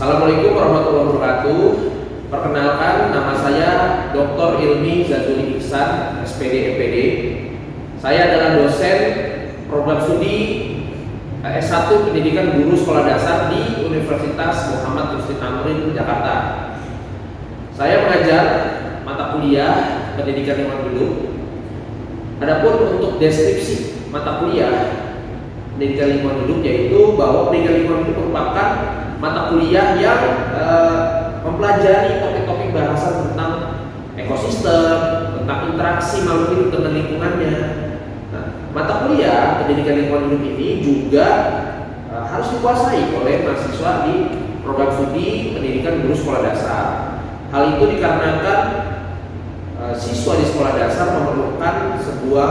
Assalamualaikum warahmatullahi wabarakatuh. Perkenalkan, nama saya Dr. Ilmi Zazuli Ihsan, SPD MPD. Saya adalah dosen program studi S1 Pendidikan Guru Sekolah Dasar di Universitas Muhammad Rusdi Tamrin, Jakarta. Saya mengajar mata kuliah Pendidikan Lingkungan Hidup. Adapun untuk deskripsi mata kuliah Pendidikan Lingkungan Hidup, yaitu bahwa Pendidikan Lingkungan Hidup merupakan mata kuliah yang mempelajari topik-topik bahasan tentang ekosistem, tentang interaksi makhluk hidup dengan lingkungannya. Nah, mata kuliah Pendidikan Lingkungan Hidup ini juga harus dikuasai oleh mahasiswa di program studi Pendidikan Guru Sekolah Dasar. Hal itu dikarenakan siswa di sekolah dasar memerlukan sebuah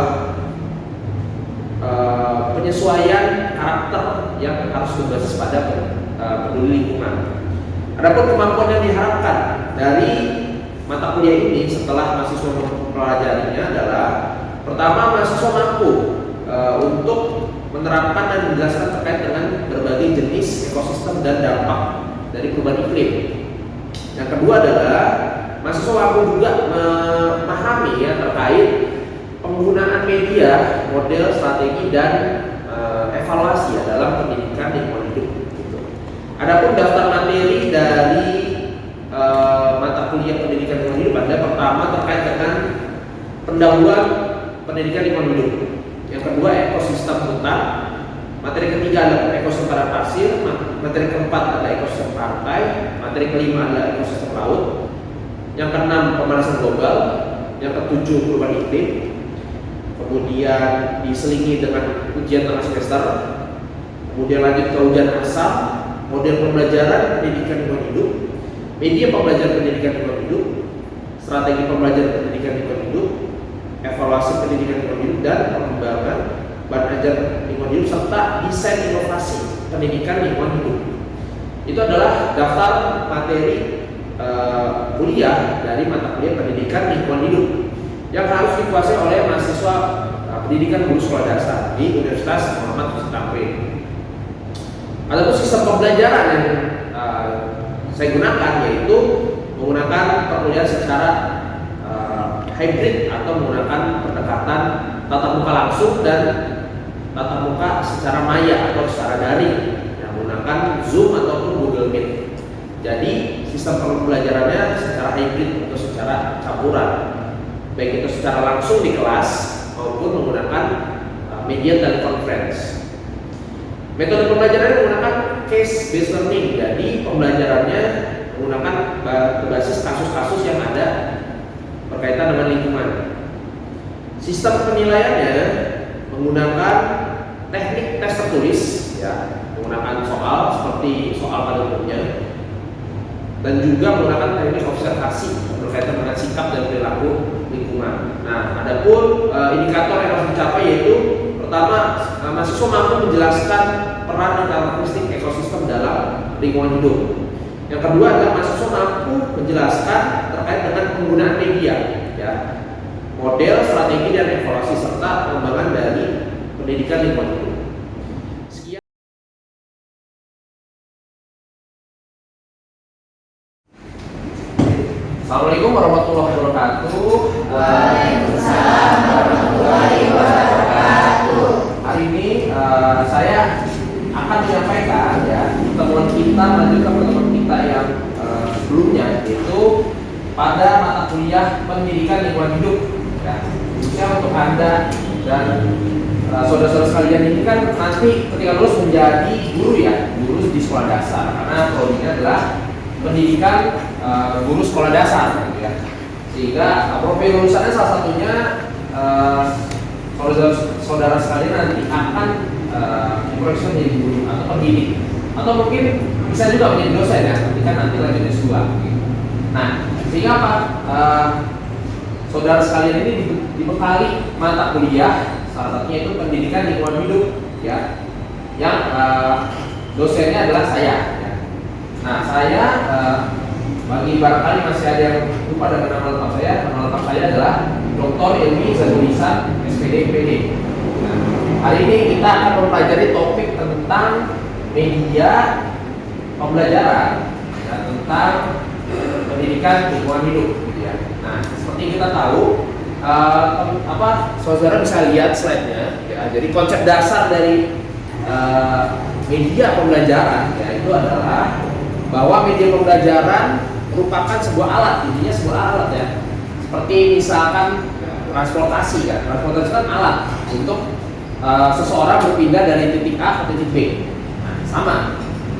penyesuaian karakter yang harus berbasis pada peduli lingkungan. Adapun kemampuan yang diharapkan dari mata kuliah ini setelah mahasiswa mempelajarinya adalah: pertama, mahasiswa mampu untuk menerapkan dan menjelaskan terkait dengan berbagai jenis ekosistem dan dampak dari perubahan iklim. Yang kedua adalah mahasiswa mampu juga memahami terkait penggunaan media, model, strategi, dan evaluasi dalam pendidikan lingkungan hidup. Adapun daftar materi dari mata kuliah Pendidikan Lingkungan Hidup ada: pertama, terkait dengan pendahuluan pendidikan lingkungan hidup. Yang kedua, ekosistem hutan. Materi ketiga adalah ekosistem padang pasir. Materi keempat adalah ekosistem pantai. Materi kelima adalah ekosistem laut. Yang keenam, pemanasan global. Yang ketujuh, perubahan iklim. Kemudian diselingi dengan ujian tengah semester. Kemudian lanjut ke ujian asam, model pembelajaran pendidikan lingkungan hidup, media pembelajaran pendidikan lingkungan hidup, strategi pembelajaran pendidikan lingkungan hidup, evaluasi pendidikan lingkungan hidup, dan pengembangan bahan ajar lingkungan hidup, serta desain inovasi pendidikan lingkungan hidup. Itu adalah daftar materi kuliah dari mata kuliah pendidikan lingkungan hidup yang harus dikuasai oleh mahasiswa pendidikan guru sekolah dasar di Universitas Muhammad Rusdi Tamrin. Adapun sistem pembelajaran yang saya gunakan yaitu menggunakan perkuliahan secara hybrid atau menggunakan pendekatan tatap muka langsung dan tatap muka secara maya atau secara daring, yang menggunakan Zoom ataupun Google Meet. Jadi sistem pembelajarannya secara hybrid atau secara campuran, baik itu secara langsung di kelas maupun menggunakan media teleconference. Metode pembelajarannya menggunakan case based learning, jadi pembelajarannya menggunakan berbasis kasus-kasus yang ada berkaitan dengan lingkungan. Sistem penilaiannya menggunakan teknik tes tertulis, menggunakan soal seperti soal pada umumnya, dan juga menggunakan teknik observasi berkaitan dengan sikap dan perilaku lingkungan. Nah, adapun indikator yang harus dicapai yaitu: pertama, mahasiswa mampu menjelaskan peran dan karakteristik ekosistem dalam lingkungan hidup. Yang kedua adalah mahasiswa mampu menjelaskan terkait dengan penggunaan media, model, strategi, dan evaluasi, serta pengembangan dari pendidikan lingkungan hidup. Sekian. Assalamualaikum warahmatullahi wabarakatuh. Waalaikumsalam warahmatullahi wabarakatuh. Hari ini saya akan menyampaikan pertemuan kita melanjutkan pertemuan kita yang sebelumnya, yaitu pada mata kuliah Pendidikan Lingkungan Hidup. Khususnya untuk Anda dan saudara-saudara sekalian ini kan nanti ketika lulus menjadi guru guru di sekolah dasar, karena prodinya adalah Pendidikan Guru Sekolah Dasar, sehingga profil lulusannya salah satunya saudara sekalian nanti akan diprofesi menjadi guru atau pendidik, atau mungkin bisa juga menjadi dosen ketika nanti lanjut S2. Nah, sehingga apa? Saudara sekalian ini dibekali mata kuliah, salah satunya itu Pendidikan Lingkungan Hidup, yang dosennya adalah saya. Nah, saya bagi barangkali masih ada yang lupa dengan nama lengkap saya. Nama lengkap saya adalah Dr. Ilmi Zazuli Ihsan, SPD MPD. Nah, hari ini kita akan mempelajari topik tentang media pembelajaran pendidikan lingkungan hidup, gitu ya. Nah, seperti yang kita tahu, saudara bisa lihat slide-nya, ya. Jadi konsep dasar dari media pembelajaran, ya, itu adalah bahwa media pembelajaran merupakan sebuah alat, intinya sebuah alat, ya. Seperti misalkan transportasi, kan. Transportasi kan alat untuk seseorang berpindah dari titik A ke titik B. Nah, sama.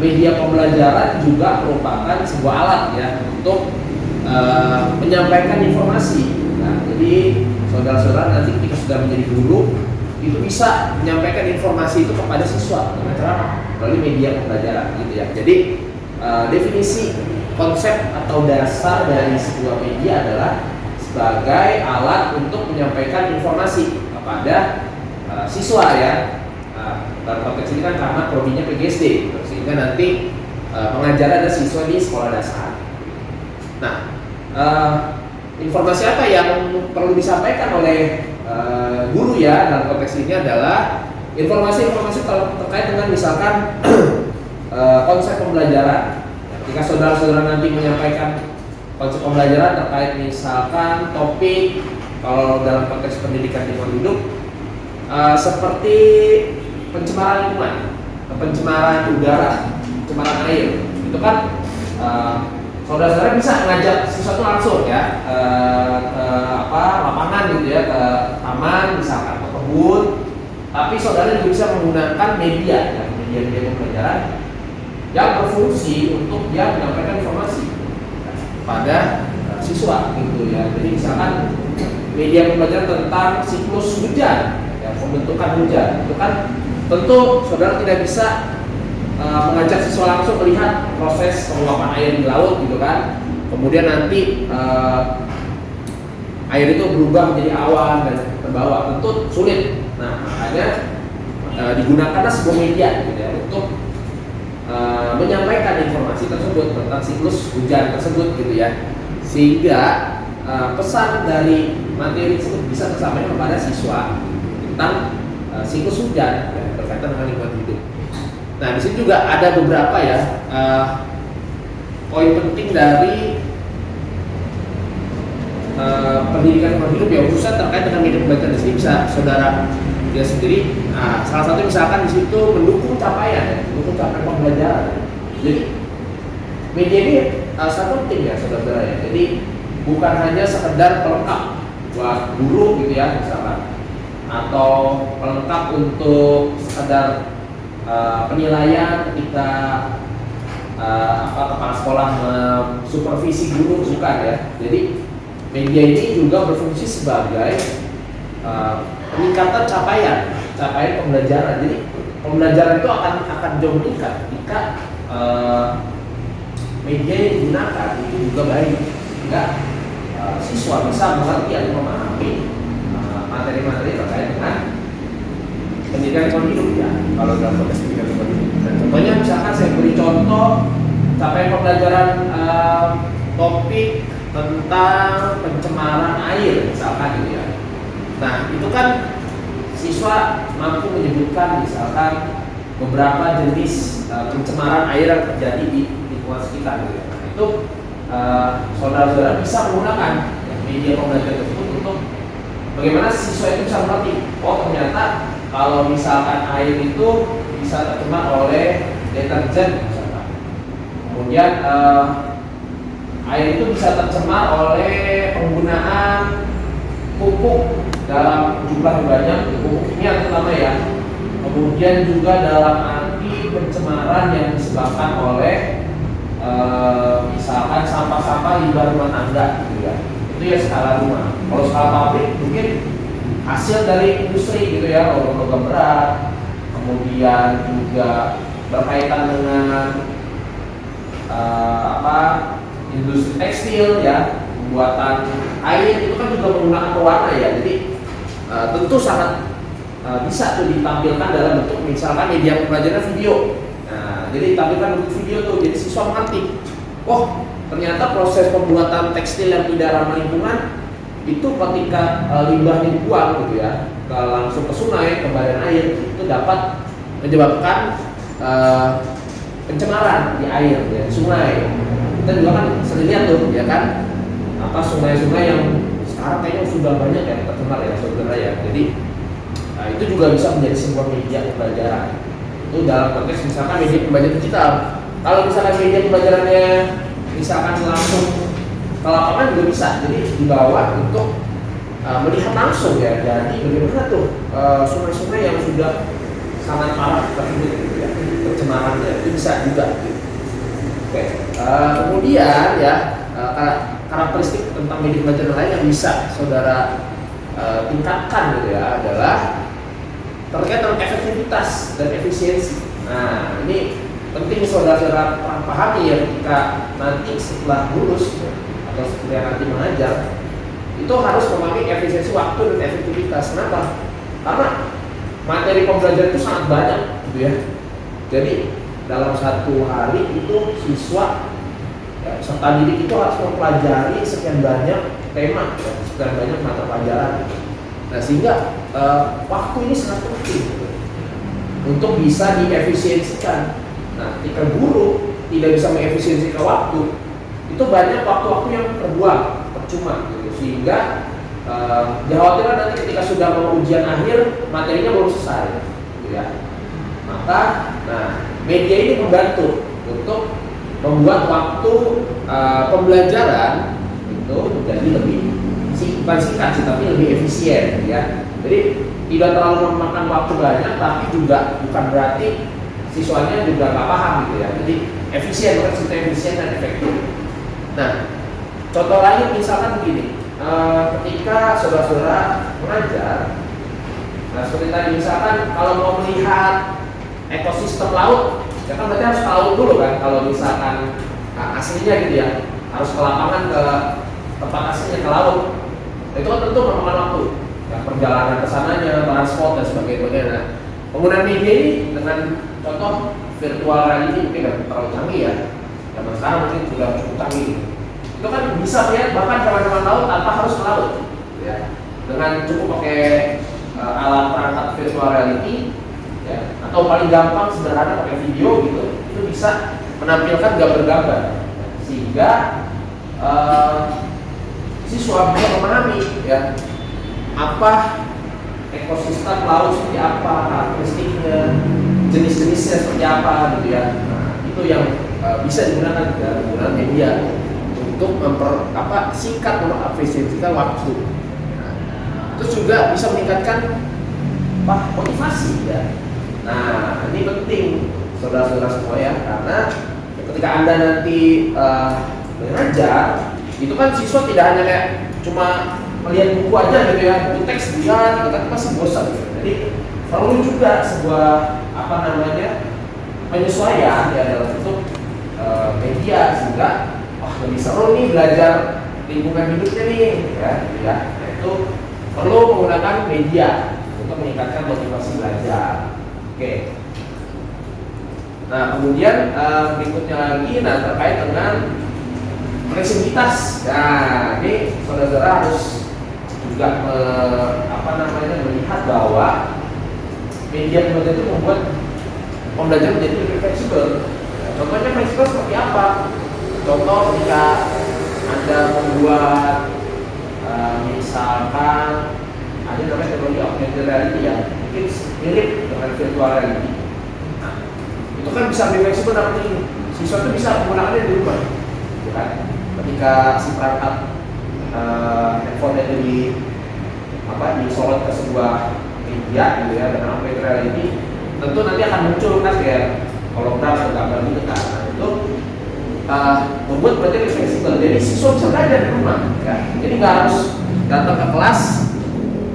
Media pembelajaran juga merupakan sebuah alat, ya, untuk menyampaikan informasi. Nah, jadi saudara-saudara nanti ketika sudah menjadi guru itu bisa menyampaikan informasi itu kepada siswa dengan cara apa? Melalui media pembelajaran, gitu ya. Jadi definisi konsep atau dasar dari sebuah media adalah sebagai alat untuk menyampaikan informasi kepada siswa, ya. Dalam konteks ini kan karena prodinya PGSD, sehingga nanti pengajar ada siswa di sekolah dasar. Nah, informasi apa yang perlu disampaikan oleh guru, ya, dalam konteks ini adalah informasi-informasi terkait dengan misalkan konsep pembelajaran. Ketika saudara-saudara nanti menyampaikan konsep pembelajaran terkait misalkan topik, kalau dalam konteks pendidikan lingkungan hidup, seperti pencemaran lingkungan, pencemaran udara, pencemaran air, itu kan saudara-saudara bisa mengajak sesuatu langsung, ya, ke lapangan, gitu ya, ke taman misalkan, ke kebun. Tapi saudara juga bisa menggunakan media, ya, media pembelajaran yang berfungsi untuk dia menyampaikan informasi pada siswa, gitu ya. Jadi misalkan media pembelajaran tentang siklus hujan, ya, pembentukan hujan, itu kan tentu saudara tidak bisa mengajak siswa langsung melihat proses penguapan air di laut, gitu kan. Kemudian nanti air itu berubah menjadi awan dan terbawa, tentu sulit. Nah, makanya digunakanlah sebuah media, gitu ya, untuk menyampaikan informasi tersebut tentang siklus hujan tersebut, gitu ya, sehingga pesan dari materi tersebut bisa tersampaikan kepada siswa tentang siklus hujan, ya, berkaitan dengan lingkungan hidup. Nah, di sini juga ada beberapa, ya, poin penting dari pendidikan lingkungan hidup, ya, khususnya terkait dengan media pembelajaran. Di sini bisa saudara lihat sendiri. Nah, salah satu misalkan di situ mendukung capaian, ya, mendukung capaian pembelajaran. Jadi media ini sangat penting, ya, saudara-saudara, ya. Jadi bukan hanya sekedar pelengkap buat guru, gitu ya, misalkan, atau pelengkap untuk sekedar penilaian ketika kepala sekolah supervisi guru, bukan, ya. Jadi media ini juga berfungsi sebagai peningkatan capaian pembelajaran. Jadi pembelajaran itu akan jauh meningkat jika media yang digunakan itu juga baik, sehingga siswa bisa mengerti atau memahami materi-materi terkait dengan pendidikan lingkungan hidup, ya, kalau dalam konteks pendidikan lingkungan hidup. Dan contohnya misalkan saya beri contoh capaian pembelajaran topik tentang pencemaran air, misalkan, gitu ya. Nah, itu kan siswa mampu menyebutkan misalkan beberapa jenis pencemaran air yang terjadi di lingkungan sekitar, gitu ya. Nah, itu saudara-saudara bisa menggunakan, ya, media pembelajaran tersebut untuk bagaimana siswa itu bisa mengerti, oh ternyata kalau misalkan air itu bisa tercemar oleh deterjen, misalkan. Kemudian air itu bisa tercemar oleh penggunaan pupuk dalam jumlah yang banyak, pupuk kimia terutama, ya. Kemudian juga dalam arti pencemaran yang disebabkan oleh misalkan sampah-sampah limbah rumah tangga, gitu ya. Itu ya skala rumah. Kalau skala pabrik mungkin hasil dari industri, gitu ya, logam berat. Kemudian juga berkaitan dengan industri tekstil, ya, pembuatan air itu kan juga menggunakan pewarna, ya. Jadi tentu sangat bisa tuh ditampilkan dalam bentuk misalkan media pembelajaran video. Nah, jadi ditampilkan bentuk video tuh, jadi siswa mengerti, oh ternyata proses pembuatan tekstil yang tidak ramah lingkungan itu ketika limbahnya dibuang, gitu ya, langsung ke sungai, ke badan air, itu dapat menyebabkan pencemaran di air, ya, sungai. kita juga kan sering lihat tuh ya kan, apa sungai-sungai yang sekarang kayaknya sudah banyak ya tercemar ya saudara ya. Jadi itu juga bisa menjadi sebuah media pembelajaran. Itu dalam konteks misalkan media pembelajaran digital. Kalau misalkan media pembelajarannya misalkan langsung ke lapangan juga bisa, jadi dibawa untuk melihat langsung ya. Jadi bagaimana tuh sungai-sungai yang sudah sangat parah tersebut gitu ya, pencemarannya itu bisa juga. Gitu. Oke, kemudian ya karakteristik tentang media pembelajaran lain yang bisa saudara tingkatkan gitu ya adalah terkait dengan efektivitas dan efisiensi. Nah ini penting saudara-saudara pahami ya, ketika nanti setelah lulus ya, atau setelah nanti mengajar itu harus memahami efisiensi waktu dan efektivitas. Kenapa? Karena materi pembelajaran itu sangat banyak gitu ya. Jadi dalam satu hari itu siswa ya, peserta didik itu harus mempelajari sekian banyak tema, ya, sekian banyak mata pelajaran. Nah sehingga waktu ini sangat penting gitu, untuk bisa diefisiensikan. Nah ketika guru tidak bisa mengefisiensikan waktu, itu banyak waktu-waktu yang terbuang, percuma gitu. Sehingga dikhawatirkan nanti ketika sudah mau ujian akhir materinya baru selesai gitu ya. Maka media ini membantu untuk membuat waktu pembelajaran itu menjadi lebih bukan singkat sih, tapi lebih efisien ya. Jadi tidak terlalu memakan waktu banyak, tapi juga bukan berarti siswanya juga nggak paham gitu ya. Jadi efisien, bukan seperti efisien dan efektif. Nah, contoh lain misalkan begini, ketika saudara-saudara mengajar, nah seperti tadi misalkan kalau mau melihat ekosistem laut, ya kan berarti harus tahu dulu kan kalau misalkan aslinya gitu ya, harus ke lapangan ke tempat aslinya ke laut. Itu kan tentu memakan waktu, ya, perjalanan kesananya, transport dan sebagainya. Nah, penggunaan media ini dengan contoh virtual reality mungkin nggak terlalu canggih ya, zaman sekarang mungkin sudah cukup canggih. Itu kan bisa melihat bahkan hewan-hewan laut tanpa harus ke laut, ya. Dengan cukup pakai alat perangkat virtual reality. Ya, atau paling gampang sederhana pakai video gitu, itu bisa menampilkan gambar-gambar sehingga siswa bisa memahami ya apa ekosistem laut seperti apa, karakteristiknya, jenis-jenisnya seperti apa gitu ya. Nah, itu yang bisa digunakan dalam penggunaan media untuk singkat mengefisiensikan waktu. Nah, terus juga bisa meningkatkan motivasi ya. Nah, ini penting saudara-saudara semua ya, karena ketika Anda nanti mengajar, itu kan siswa tidak hanya kayak cuma melihat buku aja gitu ya, buku teks dia, gitu kan pasti bosan gitu. Jadi perlu juga sebuah penyesuaian ya dalam bentuk media sehingga lebih seru nih belajar lingkungan hidupnya nih ya. Nah, itu perlu menggunakan media untuk meningkatkan motivasi belajar. Oke. Nah, kemudian berikutnya lagi terkait dengan fleksibilitas. Nah, ini saudara-saudara harus juga melihat bahwa media pembelajaran itu membuat pembelajaran menjadi lebih fleksibel. Contohnya fleksibel seperti apa? Contoh ketika Anda membuat misalkan ada namanya teknologi augmented reality ya, mungkin mirip dengan virtual reality. Nah, itu kan bisa lebih fleksibel, tapi siswa itu bisa menggunakannya di rumah, bukan? Ketika si perangkat handphone itu disorot ke sebuah media gitu ya dengan augmented reality, tentu nanti akan muncul kan kayak hologram atau gambar gitu kan. Nah, itu membuat berarti lebih fleksibel. Jadi siswa bisa belajar di rumah, ya. Jadi nggak harus datang ke kelas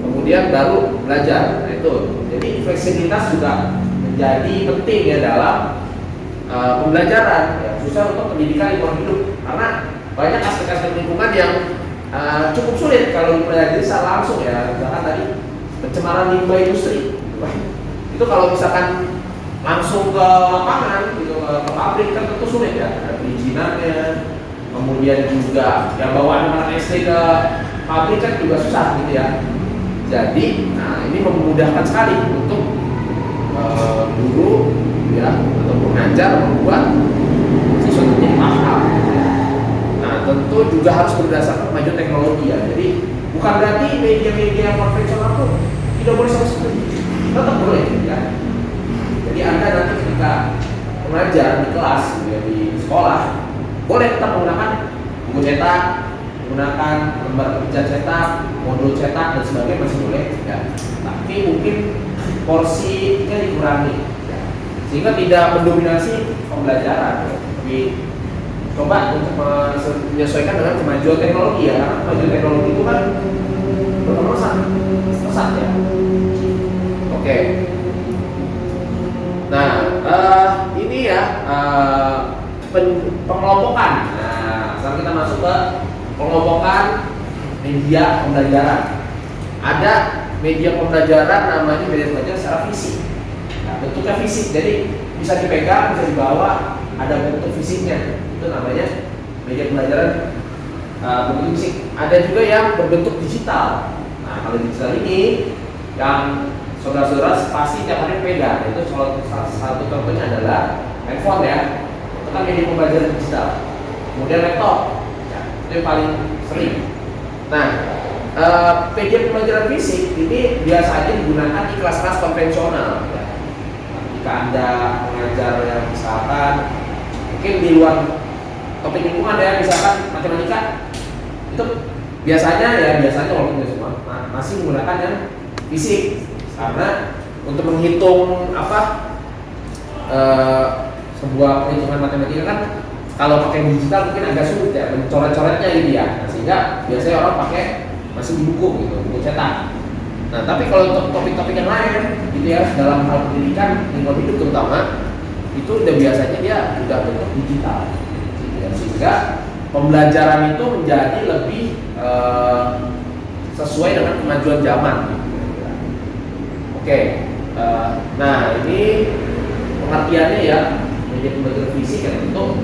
kemudian baru belajar. Nah, itu. Jadi fleksibilitas juga menjadi penting ya dalam pembelajaran, ya, khususnya untuk pendidikan lingkungan hidup, karena banyak aspek-aspek lingkungan yang cukup sulit kalau dipelajari secara langsung ya. Misalkan tadi pencemaran limbah industri, itu kalau misalkan langsung ke lapangan gitu, ke pabrik kan tentu sulit ya, ada perizinannya, kemudian juga yang bawa anak-anak SD ke pabrik kan juga susah gitu ya. Jadi, ini memudahkan sekali untuk guru ya atau pengajar membuat siswa itu jadi paham. itu juga harus berdasarkan kemajuan teknologi ya. Jadi bukan berarti media-media yang konvensional tuh tidak boleh sama sekali, tetap boleh ya. Jadi Anda nanti ketika mengajar di kelas ya, di sekolah boleh tetap menggunakan buku cetak, menggunakan lembar kerja cetak, modul cetak dan sebagainya masih boleh ya. Tapi mungkin porsinya dikurangi ya, sehingga tidak mendominasi pembelajaran ya. Tapi coba untuk menyesuaikan dengan kemajuan teknologi ya, karena kemajuan teknologi itu kan berkembang pesat ya. Oke. Nah, ini ya pengelompokan. Nah, sekarang kita masuk ke pengelompokan media pembelajaran. Ada media pembelajaran namanya media pembelajaran secara fisik. Nah, bentuknya fisik, jadi bisa dipegang, bisa dibawa, ada bentuk fisiknya. Itu namanya media pembelajaran berbentuk fisik. Ada juga yang berbentuk digital. Nah, kalau digital ini yang saudara-saudara pasti tiap hari pegang, itu salah satu contohnya adalah handphone ya, itu kan media pembelajaran digital. Kemudian laptop, ya, itu yang paling sering. Nah, media pembelajaran fisik ini biasanya digunakan di kelas-kelas konvensional. Ya. Jika Anda mengajar yang misalkan mungkin di luar topik lingkungan ya, misalkan matematika, itu biasanya walaupun tidak semua masih menggunakan yang fisik. Karena untuk menghitung sebuah perhitungan matematika kan kalau pakai digital mungkin agak sulit ya, mencoret-coretnya gitu ya. Nah, sehingga biasanya orang pakai masih di buku gitu, buku cetak. Nah, tapi kalau untuk topik-topik yang lain gitu ya, dalam hal pendidikan lingkungan hidup terutama, itu udah biasanya dia udah bentuk digital gitu ya. Sehingga pembelajaran itu menjadi lebih sesuai dengan kemajuan zaman gitu. Oke, nah ini pengertiannya ya, media pembelajaran fisik yang tentu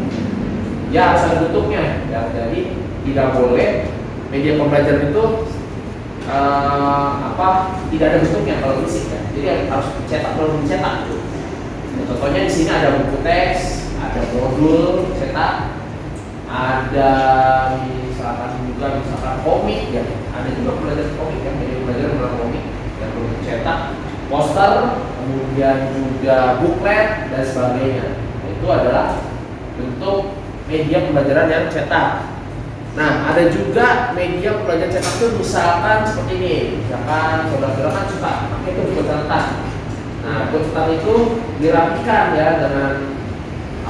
ya harus ada bentuknya ya. Jadi tidak boleh media pembelajaran itu tidak ada bentuknya kalau fisik ya. Jadi harus dicetak, perlu dicetak gitu. Contohnya di sini ada buku teks, ada modul cetak, ada misalkan komik ya, ada juga pembelajaran komik ya, media pembelajaran melalui komik yang perlu dicetak, poster, kemudian juga booklet dan sebagainya. Itu adalah bentuk media pembelajaran yang cetak. Nah, ada juga media pembelajaran cetak itu misalkan seperti ini. Misalkan saudara-saudara kan suka pakai itu buku catatan. Nah, buku catatan itu dirapikan ya dengan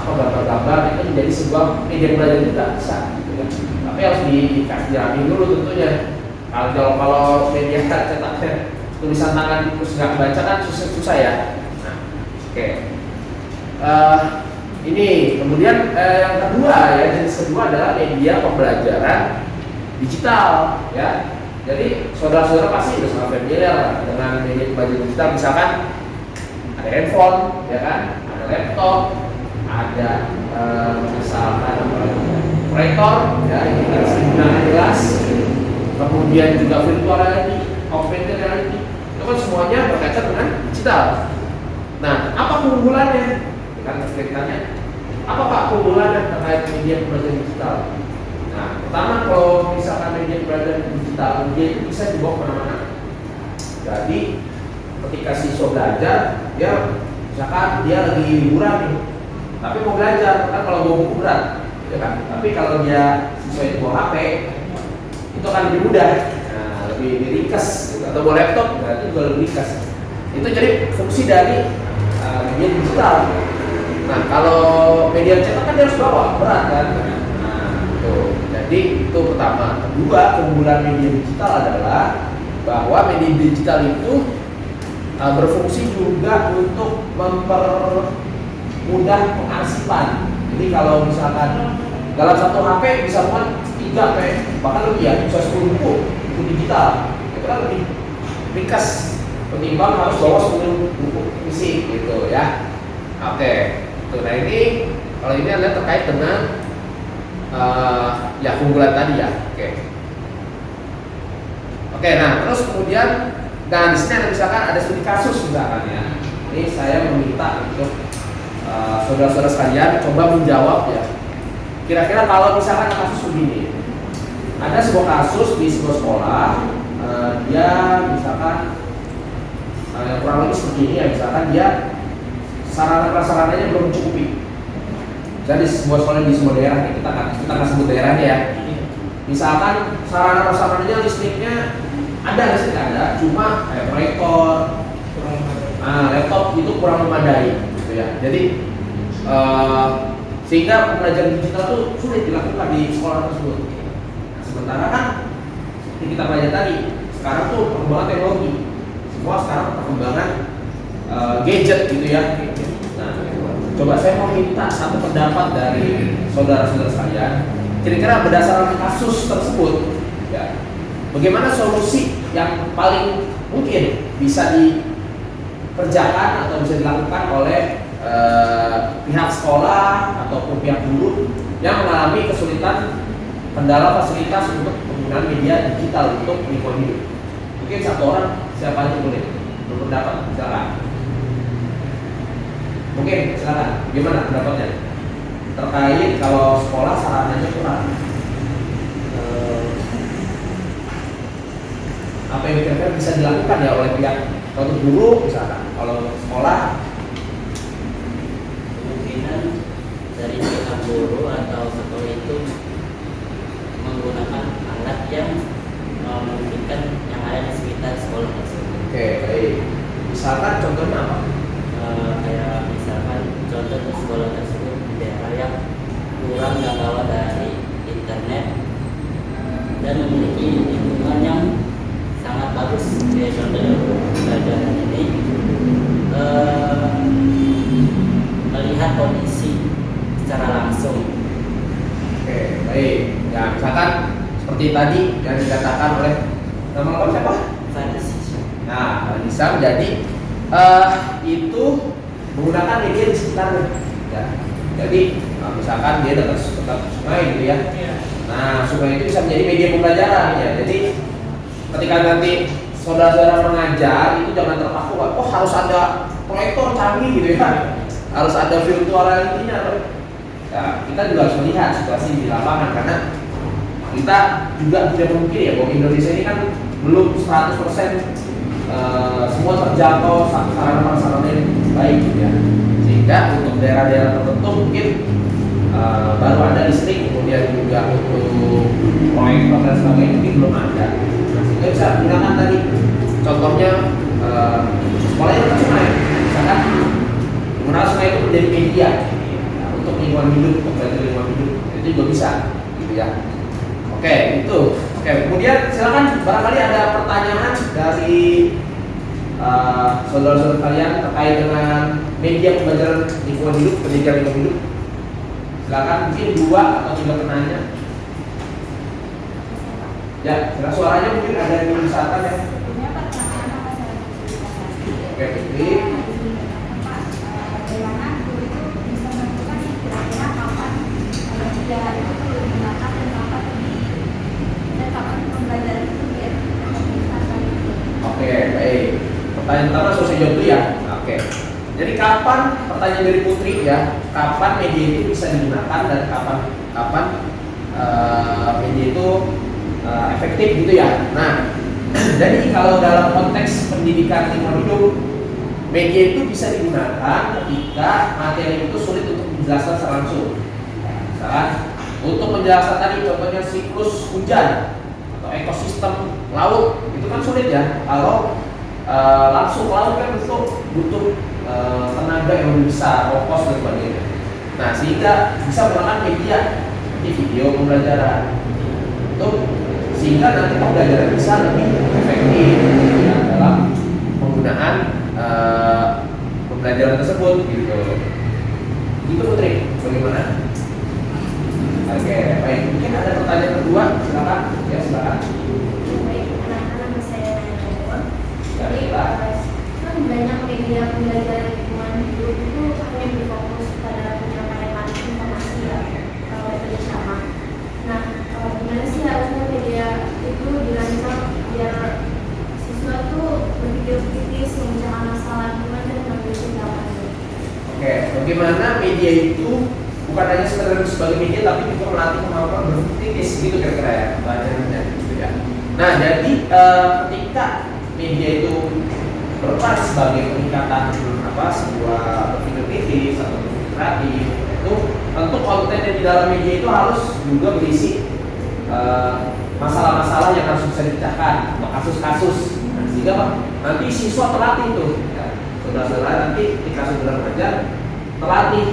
gambar-gambar, itu menjadi sebuah media pembelajaran juga bisa gitu kan. Tapi harus dikasih dirapi dulu tentunya. Kalau media cetaknya tulisan tangan terus nggak baca kan susah ya. Nah, oke. Ini kemudian yang kedua ya, jenis kedua adalah media pembelajaran digital ya. Jadi saudara-saudara pasti sudah sangat familiar dengan media pembelajaran digital. Misalkan ada handphone ya kan, ada laptop, ada misalkan proyektor ya, ini harus digunakan jelas. Kemudian juga virtual reality, augmented reality, itu kan semuanya berkaitan dengan digital. Nah, apa keunggulannya? Kan ditanya, apa Pak keunggulannya terkait media pembelajaran digital? Nah, pertama kalau misalkan media pembelajaran digital, dia itu bisa dibawa kemana-mana. Jadi, ketika siswa belajar, dia misalkan dia lagi liburan nih, tapi mau belajar, kan kalau bawa buku berat, ya kan? Tapi kalau dia siswa itu bawa HP, itu akan lebih mudah, lebih ringkas, gitu. Atau bawa laptop, berarti juga lebih ringkas. Itu jadi fungsi dari media digital. Nah, kalau media cetak kan dia harus bawa berat kan. Nah, tuh. Jadi itu pertama. Kedua, keunggulan media digital adalah bahwa media digital itu berfungsi juga untuk mempermudah pengarsipan. Jadi kalau misalkan dalam satu HP bisa muat 3 bahkan lebih ya, bisa 10 buku digital. Itu kan lebih ringkas ketimbang harus bawa 10 buku fisik gitu ya. Oke. Nah ini kalau ini adalah terkait dengan ya keunggulan tadi ya. Oke, nah terus kemudian dan di sini ada misalkan ada studi kasus misalkan ya. Ini saya meminta untuk saudara-saudara sekalian coba menjawab ya. Kira-kira kalau misalkan kasus begini, ada sebuah kasus di sebuah sekolah, dia misalkan kurang lebih seperti ini ya, misalkan dia sarana prasarananya belum mencukupi. Jadi sebuah sekolah di sebuah daerah nih, kita nggak sebut daerahnya ya. Misalkan sarana prasarananya listriknya ada, cuma kayak proyektor, laptop itu kurang memadai, gitu ya. Jadi sehingga pembelajaran digital itu sulit dilakukan di sekolah tersebut. Nah, sementara kan seperti kita belajar tadi, sekarang tuh perkembangan teknologi, semua sekarang perkembangan gadget gitu ya. Nah, coba saya mau minta satu pendapat dari saudara-saudara sekalian. Kira-kira berdasarkan kasus tersebut, ya, bagaimana solusi yang paling mungkin bisa dikerjakan atau bisa dilakukan oleh pihak sekolah ataupun pihak guru yang mengalami kesulitan kendala fasilitas untuk penggunaan media digital untuk lingkungan hidup. Mungkin satu orang, siapa aja boleh berpendapat, silakan. Mungkin silakan, gimana pendapatnya terkait kalau sekolah sarananya kurang? Apa yang kira-kira bisa dilakukan ya oleh pihak atau guru misalkan? Kalau sekolah kemungkinan dari pihak guru atau sekolah itu menggunakan alat yang memungkinkan yang ada di sekitar sekolah tersebut. Oke, baik. Misalkan contohnya apa? Kayak misalkan contoh di sekolah tersebut di daerah yang kurang jangkauan dari internet dan memiliki lingkungan yang sangat bagus. Kayak contoh pelajaran ini melihat kondisi secara langsung. Oke, baik. Ya, misalkan seperti tadi yang dikatakan oleh nama lengkap siapa? Nah, bisa menjadi itu menggunakan media di sekitarnya. Ya. Jadi, misalkan dia dekat sungai gitu ya. Nah, sungai itu bisa menjadi media pembelajaran ya. Jadi, ketika nanti saudara-saudara mengajar itu jangan terpaku, oh harus ada proyektor canggih gitu ya. Harus ada virtual reality-nya. Ya, kita juga harus melihat situasi di lapangan karena kita juga tidak mungkin ya bahwa Indonesia ini kan belum 100% semua terjangkau sarana-sarana yang baik gitu ya. Sehingga untuk daerah-daerah tertentu mungkin baru ada listrik, kemudian juga untuk proyektor dan sebagainya mungkin belum ada. Nah, sehingga bisa gunakan tadi contohnya sekolah yang sungai, misalkan menggunakan sungai itu menjadi media untuk lingkungan hidup, untuk belajar lingkungan hidup itu juga bisa gitu ya. Oke, itu. Oke, kemudian silakan barangkali ada pertanyaan dari saudara-saudara kalian terkait dengan media pembelajaran lingkungan hidup, pendidikan lingkungan hidup. Silakan, mungkin 2 atau 3 pertanyaan. Ya, karena suaranya mungkin ada yang misalkan ya. Oke, ini. Oke, baik. Pertanyaan pertama selesai jawab dulu ya. Oke. Jadi kapan, pertanyaan dari Putri ya, kapan media itu bisa digunakan dan kapan media itu efektif gitu ya. Nah, jadi kalau dalam konteks pendidikan lingkungan hidup, media itu bisa digunakan ketika materi itu sulit untuk dijelaskan secara langsung. Misalkan untuk menjelaskan tadi contohnya siklus hujan atau ekosistem laut itu kan sulit ya. Kalau langsung ke laut kan butuh tenaga yang lebih besar, ongkos dan sebagainya. Nah, sehingga bisa menggunakan media seperti video pembelajaran itu sehingga nanti pembelajaran bisa lebih efektif ya, dalam penggunaan pembelajaran tersebut gitu. Itu Putri, bagaimana? Oke, baik. Mungkin ada pertanyaan kedua, silakan. Ya, silakan. Baik, anak-anak saya jawab. Ya, Jadi, silakan. kan banyak media pembelajaran lingkungan hidup itu hanya berfokus pada penyampaian informasi ya, metode sama. Nah, gimana sih harusnya media itu dirancang biar siswa tuh berpikir kritis, memecahkan masalah lingkungan dan mengambil tindakan? Oke, bagaimana media itu bukan hanya sekedar sebagai media tapi juga melatih kemampuan berpikir kritis gitu kira-kira ya, belajar Nah, jadi ketika media itu berperan sebagai peningkatan sebuah berpikir kritis atau berpikir kreatif, itu tentu konten yang di dalam media itu harus juga berisi masalah-masalah yang harus bisa dipecahkan atau kasus-kasus. Nah, sehingga Pak, nanti siswa terlatih tuh, ya, saudara-saudara nanti ketika saudara belajar terlatih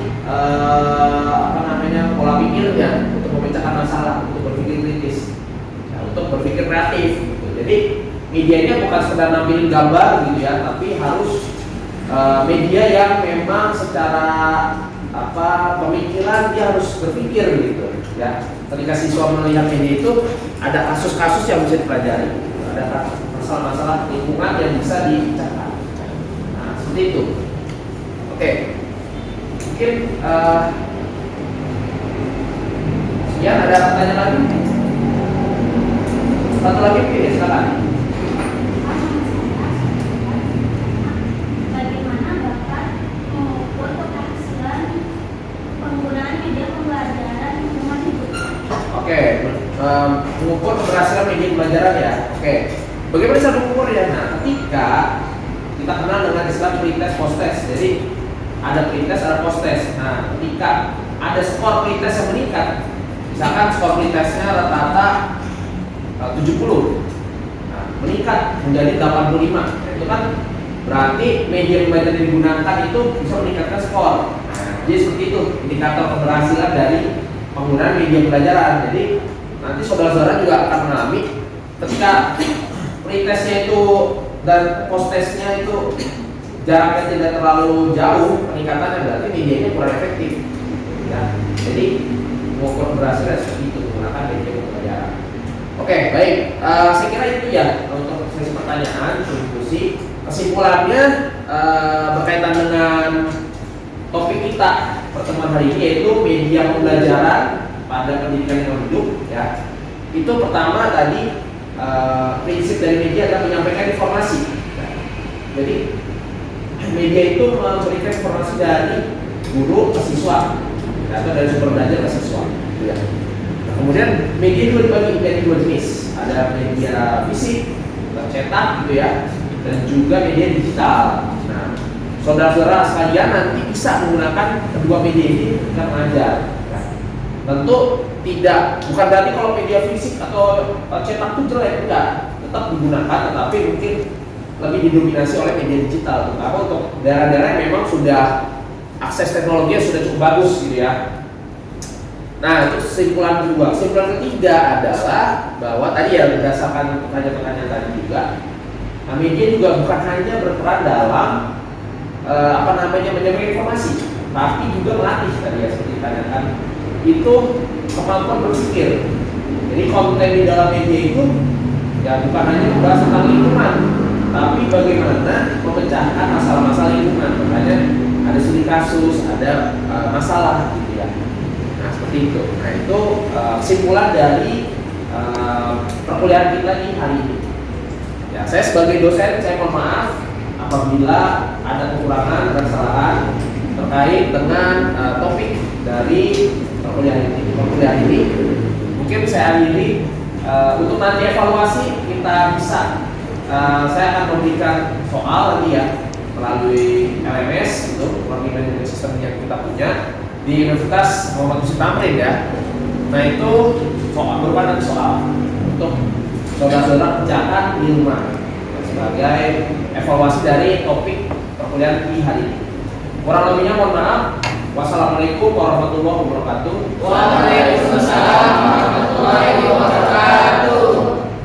pola pikirnya untuk memecahkan masalah, untuk berpikir kritis, ya, untuk berpikir kreatif. Gitu. Jadi medianya bukan sekedar nampilin gambar gitu ya, tapi harus media yang memang secara pemikiran dia harus berpikir gitu ya. Ketika siswa melihat media itu ada kasus-kasus yang bisa dipelajari, ada masalah-masalah lingkungan yang bisa dipecahkan. Nah, seperti itu. Oke, mungkin sekian, ada pertanyaan lagi? Satu lagi mungkin ya, silakan. Bagaimana Bapak mengukur keberhasilan penggunaan media pembelajaran lingkungan hidup? Oke, mengukur keberhasilan media pembelajaran ya. Oke, bagaimana cara mengukur ya? Nah, ketika kita kenal dengan istilah pretest post-test. Jadi ada pretest, ada post-test. Nah, ketika ada skor pretest yang meningkat, misalkan skor pretestnya rata-rata 70, nah, meningkat menjadi 85, itu kan berarti media pembelajaran yang digunakan itu bisa meningkatkan skor. Nah, jadi seperti itu indikator keberhasilan dari penggunaan media pembelajaran. Jadi nanti saudara-saudara juga akan mengalami ketika pretestnya itu dan post-testnya itu jaraknya tidak terlalu jauh, peningkatannya berarti medianya kurang efektif. Ya, jadi mengukur keberhasilan seperti itu menggunakan media pembelajaran. Oke, baik. Saya kira itu ya untuk sesi pertanyaan, diskusi. Kesimpulannya berkaitan dengan topik kita pertemuan hari ini, yaitu media pembelajaran pada pendidikan lingkungan hidup. Ya, itu pertama tadi prinsip dari media adalah menyampaikan informasi. Jadi media itu memberikan informasi dari guru ke siswa atau dari sumber belajar ke siswa. Ya. Nah, kemudian media juga dibagi menjadi dua jenis, ada media fisik, cetak gitu ya, dan juga media digital. Nah, saudara-saudara sekalian nanti bisa menggunakan kedua media ini ketika mengajar. Ya. Tentu bukan berarti kalau media fisik atau cetak itu jelek, enggak, tetap digunakan, tetapi mungkin lebih didominasi oleh media digital, terutama untuk daerah-daerah yang memang sudah akses teknologinya sudah cukup bagus gitu ya. Nah, itu kesimpulan kedua. Kesimpulan ketiga adalah bahwa tadi ya berdasarkan pertanyaan-pertanyaan tadi juga, nah, media juga bukan hanya berperan dalam menyampaikan informasi, tapi juga melatih tadi ya seperti ditanyakan itu kemampuan berpikir. Jadi konten di dalam media itu ya bukan hanya membahas tentang lingkungan, tapi bagaimana memecahkan masalah-masalah lingkungan. Makanya ada studi kasus, ada masalah gitu ya. Nah, seperti itu. Nah, itu kesimpulan dari perkuliahan kita di hari ini. Ya, saya sebagai dosen, saya mohon maaf apabila ada kekurangan dan kesalahan terkait dengan topik dari perkuliahan ini. Mungkin saya akhiri untuk nanti evaluasi kita bisa saya akan memberikan soal nanti ya melalui LMS itu, Learning Management System yang kita punya di Universitas Muhammad Yusuf Tamrin ya. Nah, itu soal berupa soal untuk saudara-saudara kerjakan di rumah sebagai evaluasi dari topik perkuliahan di hari ini. Kurang lebihnya mohon maaf. Wassalamualaikum warahmatullahi wabarakatuh. Waalaikumsalam warahmatullahi wabarakatuh.